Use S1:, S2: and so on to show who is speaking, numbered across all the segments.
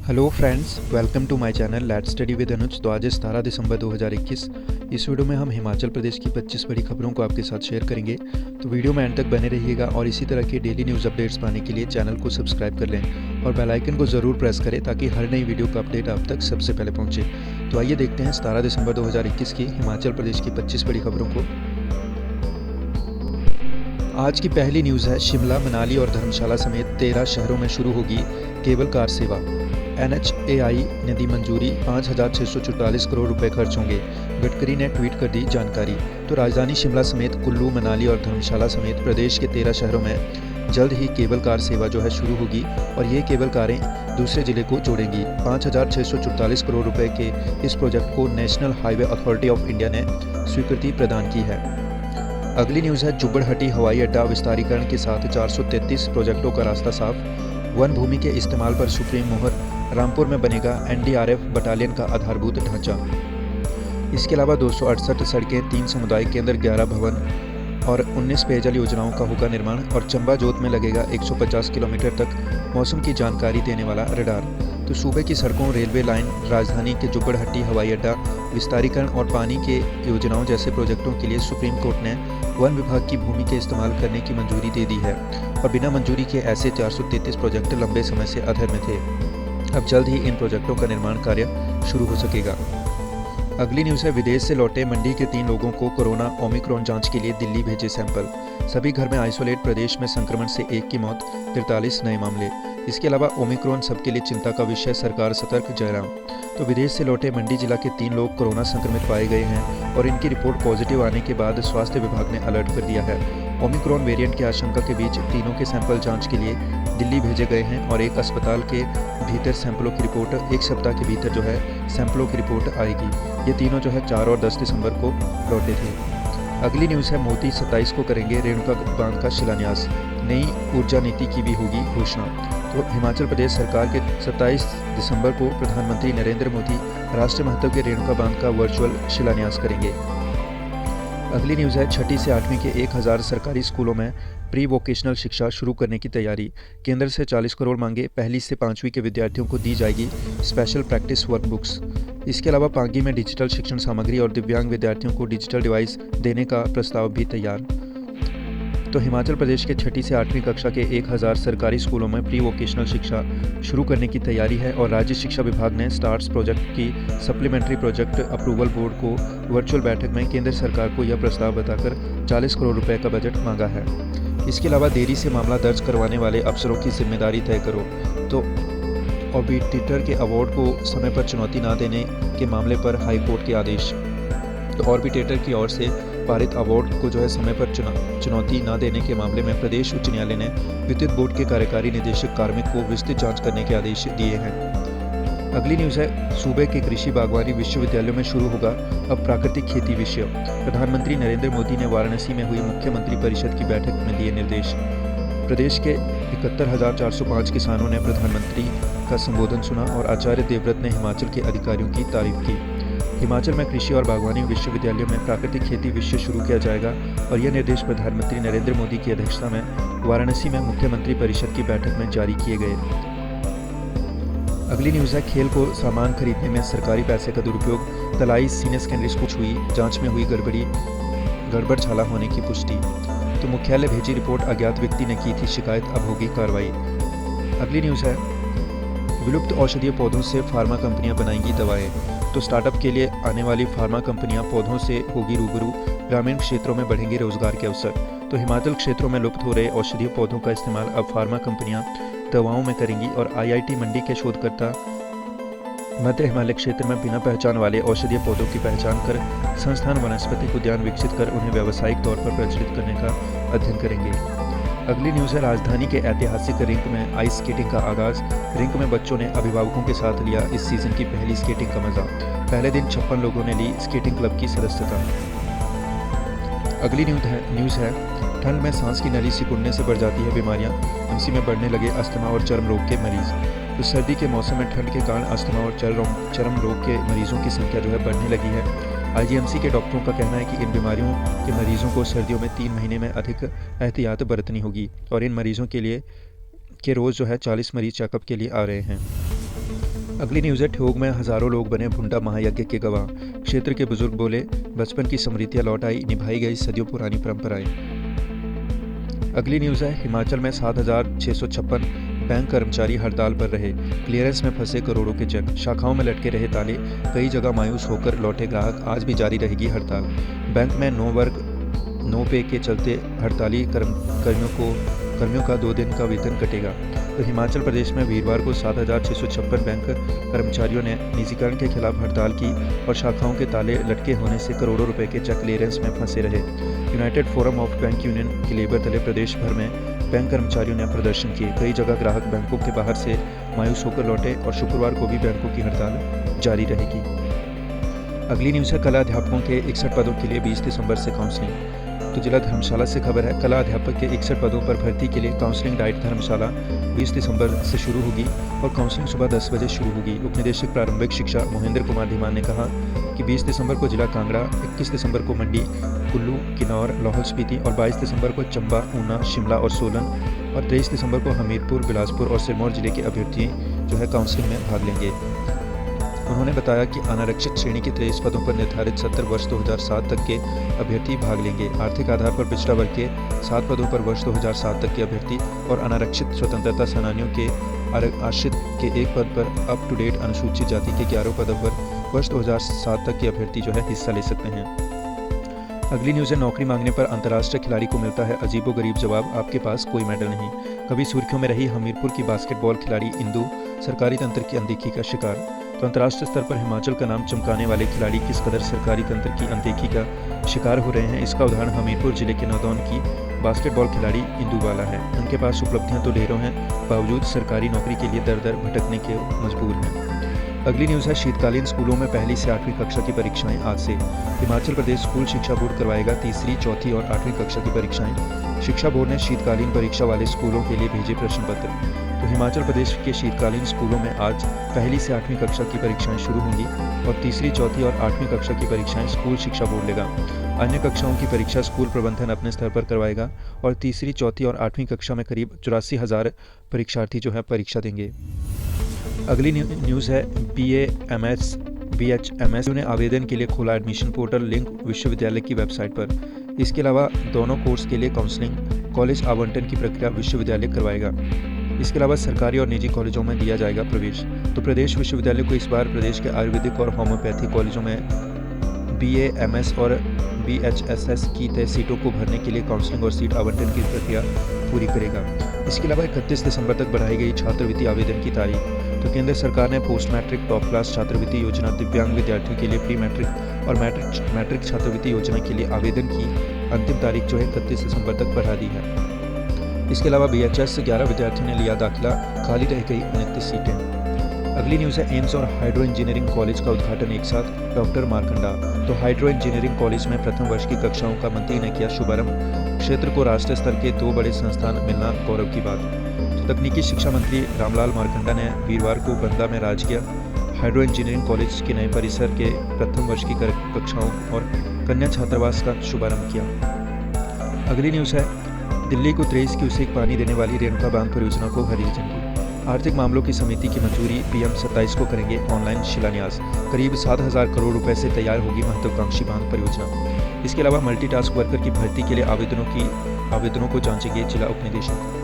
S1: Hello friends, welcome to my channel let's study with Anuj. तो आज 17 दिसंबर 2021। इस वीडियो में हम हिमाचल प्रदेश की 25 बड़ी खबरों को आपके साथ शेयर करेंगे। तो वीडियो में एंड तक बने रहिएगा और इसी तरह के डेली न्यूज़ अपडेट्स पाने के लिए चैनल को सब्सक्राइब कर लें और बेल आइकन को ज़रूर प्रेस करें ताकि हर नई वीडियो का अपडेट आप तक सबसे पहले पहुँचे। तो आइए देखते हैं 17 दिसंबर 2021 की हिमाचल प्रदेश की 25 बड़ी खबरों को। आज की पहली न्यूज़ है, शिमला, मनाली और धर्मशाला समेत 13 शहरों में शुरू होगी केबल कार सेवा। NHAI ने दी मंजूरी, 5,644 करोड़ रुपए खर्च होंगे। गडकरी ने ट्वीट कर दी जानकारी। तो राजधानी शिमला समेत कुल्लू, मनाली और धर्मशाला समेत प्रदेश के 13 शहरों में जल्द ही केबल कार सेवा जो है शुरू होगी और ये केबल कारें दूसरे जिले को जोड़ेंगी। 5,644 करोड़ रुपए के इस प्रोजेक्ट को national highway authority of India ने स्वीकृति प्रदान की है। अगली न्यूज़ है, जुब्बड़हट्टी हवाई अड्डा विस्तारीकरण के साथ 433 प्रोजेक्टों का रास्ता साफ। वन भूमि के इस्तेमाल पर सुप्रीम मोहर। रामपुर में बनेगा NDRF बटालियन का आधारभूत ढांचा। इसके अलावा 268 सड़कें, 3 सामुदायिक केंद्र, 11 भवन और 19 पेयजल योजनाओं का होगा निर्माण। और चंबा जोत में लगेगा 150 किलोमीटर तक मौसम की जानकारी देने वाला रडार। तो सूबे की सड़कों, रेलवे लाइन, राजधानी के जुब्बड़हट्टी हवाई अड्डा विस्तारीकरण और पानी के योजनाओं जैसे प्रोजेक्टों के लिए सुप्रीम कोर्ट ने वन विभाग की भूमि के इस्तेमाल करने की मंजूरी दे दी है और बिना मंजूरी के ऐसे 433 प्रोजेक्ट लंबे समय से अधर में थे। अब जल्द ही इन प्रोजेक्टों का निर्माण कार्य शुरू हो सकेगा। अगली न्यूज़ है, विदेश से लौटे मंडी के 3 लोगों को कोरोना ओमिक्रॉन जांच के लिए दिल्ली भेजे सैंपल। सभी घर में आइसोलेट। प्रदेश में संक्रमण से 1 की मौत, 43 नए मामले। इसके अलावा ओमिक्रॉन सबके लिए चिंता का विषय, सरकार सतर्क, जयराम। तो विदेश से लौटे मंडी जिला के 3 लोग कोरोना संक्रमित पाए गए हैं और इनकी रिपोर्ट पॉजिटिव आने के बाद स्वास्थ्य विभाग ने अलर्ट कर दिया है। ओमिक्रॉन वेरिएंट की आशंका के बीच तीनों के सैंपल जांच के लिए दिल्ली भेजे गए हैं और एक अस्पताल के भीतर सैंपलों की रिपोर्ट 1 सप्ताह के भीतर जो है सैंपलों की रिपोर्ट आएगी। ये तीनों जो है 4 और 10 दिसंबर को लौटे थे। अगली न्यूज़ है, मोदी 27 को करेंगे रेणुका बांध का शिलान्यास। नई ऊर्जा नीति की भी होगी घोषणा। तो हिमाचल प्रदेश सरकार के 27 दिसंबर को प्रधानमंत्री नरेंद्र मोदी राष्ट्रीय महत्व के रेणुका बांध का वर्चुअल शिलान्यास करेंगे। अगली न्यूज़ है, 6ठी से 8वीं के 1000 सरकारी स्कूलों में प्री वोकेशनल शिक्षा शुरू करने की तैयारी। केंद्र से 40 करोड़ मांगे। 1ली से 5वीं के विद्यार्थियों को दी जाएगी स्पेशल प्रैक्टिस वर्कबुक्स। इसके अलावा पांगी में डिजिटल शिक्षण सामग्री और दिव्यांग विद्यार्थियों को डिजिटल डिवाइस देने का प्रस्ताव भी तैयार। तो हिमाचल प्रदेश के 6ठी से 8वीं कक्षा के 1000 सरकारी स्कूलों में प्री वोकेशनल शिक्षा शुरू करने की तैयारी है और राज्य शिक्षा विभाग ने स्टार्स प्रोजेक्ट की सप्लीमेंट्री प्रोजेक्ट अप्रूवल बोर्ड को वर्चुअल बैठक में केंद्र सरकार को यह प्रस्ताव बताकर 40 करोड़ रुपए का बजट मांगा है। इसके अलावा देरी से मामला दर्ज करवाने वाले अफसरों की जिम्मेदारी तय करो। तो ऑर्बिटर के अवार्ड को समय पर चुनौती न देने के मामले पर हाईकोर्ट के आदेश। तो ऑर्बिटर की ओर से पारित अवार्ड को जो है समय पर चुनौती न देने के मामले में प्रदेश उच्च न्यायालय ने विद्युत बोर्ड के कार्यकारी निदेशक कार्मिक को विस्तृत जांच करने के आदेश दिए हैं। अगली न्यूज़ है, सूबे के कृषि बागवानी विश्वविद्यालयों में शुरू होगा अब प्राकृतिक खेती विषय। प्रधानमंत्री नरेंद्र मोदी ने वाराणसी में हुई मुख्यमंत्री परिषद की बैठक में दिए निर्देश। प्रदेश के 71,405 किसानों ने प्रधानमंत्री का संबोधन सुना और आचार्य देवव्रत ने हिमाचल के अधिकारियों की तारीफ की। हिमाचल में कृषि और बागवानी विश्वविद्यालयों में प्राकृतिक खेती विषय शुरू किया जाएगा और यह निर्देश प्रधानमंत्री नरेंद्र मोदी की अध्यक्षता में वाराणसी में मुख्यमंत्री परिषद की बैठक में जारी किए गए। अगली न्यूज़ है, खेल को सामान खरीदने में सरकारी पैसे का दुरुपयोग। तलाई सीनियर सेकेंडरी स्कूल हुई जांच में हुई गड़बड़ झाला होने की पुष्टि। तो मुख्यालय भेजी रिपोर्ट, अज्ञात व्यक्ति ने की थी शिकायत, अब होगी कार्रवाई। अगली न्यूज़ है, विलुप्त औषधीय पौधों से फार्मा कंपनियां बनाएंगी दवाएं। तो स्टार्टअप के लिए आने वाली फार्मा कंपनियां पौधों से होगी रूबरू। ग्रामीण क्षेत्रों में बढ़ेंगे रोजगार के अवसर। तो हिमाचल क्षेत्रों में लुप्त हो रहे औषधीय पौधों का इस्तेमाल अब फार्मा कंपनियां दवाओं में करेंगी और IIT मंडी के शोधकर्ता मध्य हिमालय क्षेत्र में बिना पहचान वाले औषधीय पौधों की पहचान कर संस्थान वनस्पतिक उद्यान विकसित कर उन्हें व्यावसायिक तौर पर प्रचलित करने का अध्ययन करेंगे। अगली न्यूज़ है, राजधानी के ऐतिहासिक रिंक में आइस स्केटिंग का आगाज। रिंक में बच्चों ने अभिभावकों के साथ लिया इस सीजन की पहली स्केटिंग का मजा। पहले दिन 56 लोगों ने ली स्केटिंग क्लब की सदस्यता। अगली न्यूज़ है, ठंड में सांस की नली सिकुड़ने से बढ़ जाती है बीमारियां। MC में बढ़ने लगे अस्थमा और चर्म रोग के मरीज। तो सर्दी के मौसम में ठंड के कारण अस्थमा और चर्म रोग के मरीजों की संख्या जो है बढ़ने लगी है। IGMC के डॉक्टरों का कहना है कि इन बीमारियों के मरीजों को सर्दियों में 3 महीने में अधिक एहतियात बरतनी होगी और इन मरीजों के रोज़ जो है 40 मरीज चेकअप के लिए आ रहे हैं। अगली न्यूज़ है ठियोग में हजारों लोग बने भुंडा महायज्ञ के गवाह। क्षेत्र के बुजुर्ग बोले बचपन की स्मृतियां लौट आई, निभाई गई सदियों पुरानी परंपराएं। अगली न्यूज़ है हिमाचल में 7,656 बैंक कर्मचारी हड़ताल पर रहे, क्लियरेंस में फंसे करोड़ों के चेक, शाखाओं में लटके रहे ताले, कई जगह मायूस होकर लौटे ग्राहक, आज भी जारी रहेगी हड़ताल। बैंक में नो वर्क नो पे के चलते हड़ताली कर्मियों का 2 दिन का वेतन कटेगा। तो हिमाचल प्रदेश में वीरवार को 7,656 बैंक कर्मचारियों ने निजीकरण के खिलाफ हड़ताल की और शाखाओं के ताले लटके होने से करोड़ों रुपए के चेक क्लियरेंस में फंसे रहे। United forum of bank union के लेबर तले प्रदेश भर में बैंक कर्मचारियों ने प्रदर्शन किए, कई जगह ग्राहक बैंकों के बाहर से मायूस होकर लौटे और शुक्रवार को भी बैंकों की हड़ताल जारी रहेगी। अगली न्यूज़ है कला अध्यापकों के 61 पदों के लिए 20 दिसंबर से काउंसलिंग। तो जिला धर्मशाला से खबर है, कला अध्यापक के 61 पदों पर भर्ती के लिए काउंसलिंग डाइट धर्मशाला 20 दिसंबर से शुरू होगी और काउंसलिंग सुबह 10 बजे शुरू होगी। उपनिदेशक प्रारंभिक शिक्षा महेंद्र कुमार धीमान ने कहा कि 20 दिसंबर को जिला कांगड़ा, 21 दिसंबर को मंडी, कुल्लू, किन्नौर, लाहौल स्पीति और 22 दिसंबर को चंबा, ऊना, शिमला और सोलन और 23 दिसंबर को हमीरपुर, बिलासपुर और सिरमौर जिले के अभ्यर्थी जो है काउंसलिंग में भाग लेंगे। उन्होंने बताया कि अनारक्षित श्रेणी के 23 पदों पर निर्धारित 70 वर्ष 2007 तक के अभ्यर्थी भाग लेंगे। आर्थिक आधार पर पिछड़ा वर्ग के 7 पदों पर वर्ष 2007 तक के अभ्यर्थी और अनारक्षित स्वतंत्रता सेनानियों के आश्रित के 1 पद पर अप टू डेट अनुसूचित जाति के 11 पदों पर वर्ष 2007 तक के अभ्यर्थी जो है हिस्सा ले सकते हैं। अगली न्यूज़ है नौकरी मांगने पर अंतर्राष्ट्रीय खिलाड़ी को मिलता है अजीबोगरीब जवाब, आपके पास कोई मेडल नहीं। कभी सुर्खियों में रही हमीरपुर की बास्केटबॉल खिलाड़ी इंदु सरकारी तंत्र की अनदेखी का शिकार। तो अंतर्राष्ट्रीय स्तर पर हिमाचल का नाम चमकाने वाले खिलाड़ी किस कदर सरकारी तंत्र की अनदेखी का शिकार हो रहे हैं, इसका उदाहरण हमीरपुर जिले के नौदौन की बास्केटबॉल खिलाड़ी इंदु वाला है। उनके पास उपलब्धियां तो ढेरों हैं, बावजूद सरकारी नौकरी के लिए दर दर भटकने के मजबूर हैं। अगली न्यूज़ है शीतकालीन स्कूलों में 1ली से 8वीं कक्षा की परीक्षाएं आज से। हिमाचल प्रदेश स्कूल शिक्षा बोर्ड करवाएगा 3री, 4थी और 8वीं कक्षा की परीक्षाएं। शिक्षा बोर्ड ने शीतकालीन परीक्षा वाले स्कूलों के लिए भेजे प्रश्न पत्र। तो हिमाचल प्रदेश के शीतकालीन स्कूलों में आज 1ली से 8वीं कक्षा की परीक्षाएं शुरू होंगी और 3री, 4थी और 8वीं कक्षा की परीक्षाएं स्कूल शिक्षा बोर्ड लेगा। अन्य कक्षाओं की परीक्षा स्कूल प्रबंधन अपने स्तर पर करवाएगा और 3री, 4थी और 8वीं कक्षा में करीब 84,000 परीक्षार्थी जो है परीक्षा देंगे। अगली न्यूज़ है BA-MS, BHMS ने आवेदन के लिए खोला एडमिशन पोर्टल, लिंक विश्वविद्यालय की वेबसाइट पर। इसके अलावा दोनों कोर्स के लिए काउंसलिंग, कॉलेज आवंटन की प्रक्रिया विश्वविद्यालय करवाएगा। इसके अलावा सरकारी और निजी कॉलेजों में दिया जाएगा प्रवेश। तो प्रदेश विश्वविद्यालय को इस बार प्रदेश के आयुर्वेदिक और होम्योपैथी कॉलेजों में BA-MS और BHSS की तय सीटों को भरने के लिए काउंसलिंग और सीट आवंटन की प्रक्रिया पूरी करेगा। इसके अलावा 31 दिसंबर तक बढ़ाई गई छात्रवृत्ति आवेदन की तारीख। तो केंद्र सरकार ने पोस्ट मैट्रिक टॉप क्लास छात्रवृत्ति योजना, दिव्यांग विद्यार्थियों के लिए प्री मैट्रिक और मैट्रिक छात्रवृत्ति योजना के लिए आवेदन की अंतिम तारीख जो है 31 दिसंबर तक बढ़ा दी है। इसके अलावा BHS से 11 विद्यार्थियों ने लिया दाखिला, खाली रह गई 29 सीटें। अगली न्यूज़ है एम्स और हाइड्रो इंजीनियरिंग कॉलेज का उद्घाटन एक साथ, डॉक्टर मारकंडा। तो हाइड्रो इंजीनियरिंग कॉलेज में प्रथम वर्ष की कक्षाओं का मंत्री ने किया शुभारंभ। क्षेत्र को राष्ट्रीय स्तर के 2 बड़े संस्थान मिलना गौरव की बात। तो तकनीकी शिक्षा मंत्री रामलाल मारकंडा ने वीरवार को बंदा में राजकीय हाइड्रो इंजीनियरिंग कॉलेज के नए परिसर के प्रथम वर्ष की कक्षाओं और कन्या छात्रावास का शुभारंभ किया। अगली न्यूज़ है दिल्ली को 23 क्यूसेक पानी देने वाली रेणुका बांध परियोजना को हरी झंडी। आर्थिक मामलों की समिति की मंजूरी, PM 27 को करेंगे ऑनलाइन शिलान्यास। करीब 7,000 करोड़ रुपए से तैयार होगी महत्वाकांक्षी बांध परियोजना। इसके अलावा मल्टीटास्क वर्कर की भर्ती के लिए आवेदनों को जांचेंगे जिला उपनिदेशक।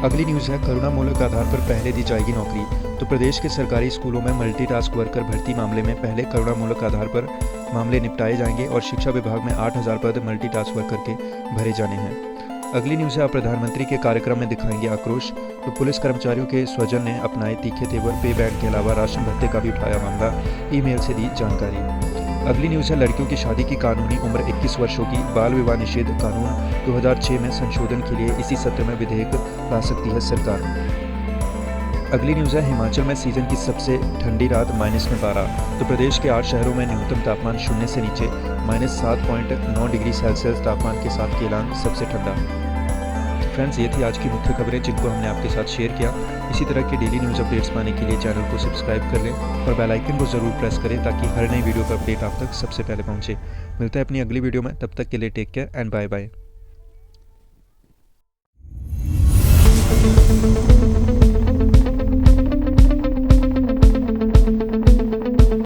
S1: अगली न्यूज़ है करुणामूलक आधार पर पहले दी जाएगी नौकरी। तो प्रदेश के सरकारी स्कूलों में मल्टीटास्क वर्कर भर्ती मामले में पहले करुणामूलक आधार पर मामले निपटाए जाएंगे और शिक्षा विभाग में 8,000 पद मल्टीटास्क वर्कर के भरे जाने हैं। अगली न्यूज़ है प्रधानमंत्री के कार्यक्रम में दिखाएंगे आक्रोश। तो पुलिस कर्मचारियों के स्वजन ने अपनाए तीखे तेवर, पे बैक के अलावा राशन भत्ते का भी उठाया मामला, ईमेल से दी जानकारी। अगली न्यूज़ है लड़कियों की शादी की कानूनी उम्र 21 वर्ष होगी। बाल विवाह निषेध कानून 2006 में संशोधन के लिए इसी सत्र में विधेयक ला सकती है सरकार। अगली न्यूज़ है हिमाचल में सीजन की सबसे ठंडी रात -12। तो प्रदेश के 8 शहरों में न्यूनतम तापमान 0 से नीचे, -7.9 डिग्री सेल्सियस तापमान के साथ केलांग सबसे ठंडा। फ्रेंड्स, ये थी आज की मुख्य खबरें जिनको हमने आपके साथ शेयर किया। इसी तरह के डेली न्यूज़ अपडेट्स पाने के लिए चैनल को सब्सक्राइब कर लें और बेल आइकन को ज़रूर प्रेस करें ताकि हर नई वीडियो का अपडेट आप तक सबसे पहले पहुंचे। मिलते हैं अपनी अगली वीडियो में, तब तक के लिए take care and bye bye.